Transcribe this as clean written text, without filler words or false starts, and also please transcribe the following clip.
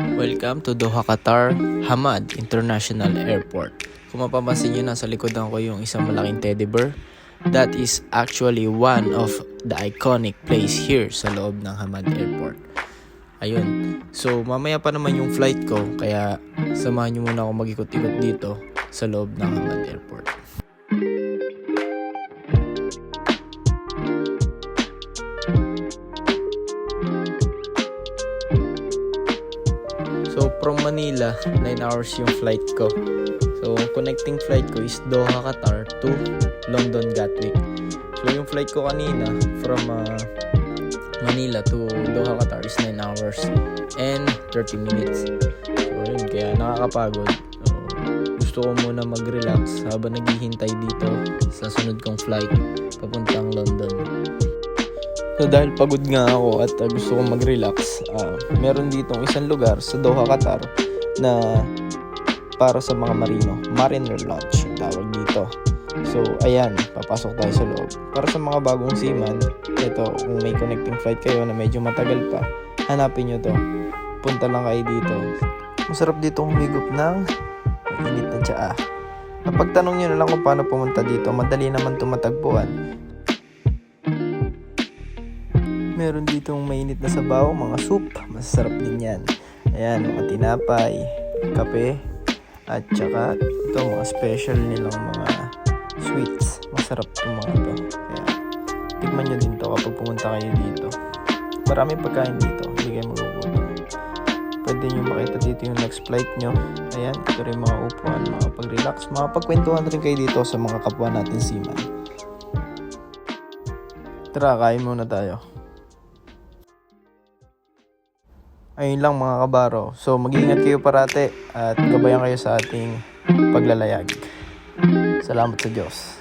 Welcome to Doha, Qatar, Hamad International Airport. Kung mapapansin nyo, nasa likodan ko yung isang malaking teddy bear. That is actually one of the iconic place here sa loob ng Hamad Airport. Ayun. So, mamaya pa naman yung flight ko, kaya samahan nyo muna ako mag-ikot-ikot dito sa loob ng Hamad Airport. So, from Manila, 9 hours yung flight ko. So, connecting flight ko is Doha, Qatar to London, Gatwick. So, yung flight ko kanina from Manila to Doha, Qatar is 9 hours and 30 minutes. So, yun, kaya nakakapagod. So, gusto ko muna mag-relax habang naghihintay dito sa sunod kong flight papuntang London. So dahil pagod nga ako at gusto kong mag-relax, meron ditong isang lugar sa Doha, Qatar na para sa mga marino, Mariner Lounge yung tawag dito. So ayan, papasok tayo sa loob. Para sa mga bagong seaman, ito, kung may connecting flight kayo na medyo matagal pa, hanapin nyo to. Punta lang kayo dito. Masarap dito humigop ng mainit na tsaa. Napagtanong nyo na lang kung paano pumunta dito, madali naman tumatagpuan. Meron ditong mainit na sabaw, mga soup, masarap din yan. Ayan, mga tinapay, kape, at saka ito mga special nilang mga sweets. Masarap itong mga ito. Kaya tikman nyo din to kapag pumunta kayo dito. Maraming pagkain dito, hindi kayo magugutom. Pwede nyo makita dito yung next flight nyo. Ayan, ito rin mga upuan, mga pag-relax, mga pagkwentuhan rin kayo dito sa mga kapwa natin seaman. Tara, kain muna tayo. Ayun lang mga kabaro. So mag-ingat kayo parate at gabayan kayo sa ating paglalayag. Salamat sa Diyos.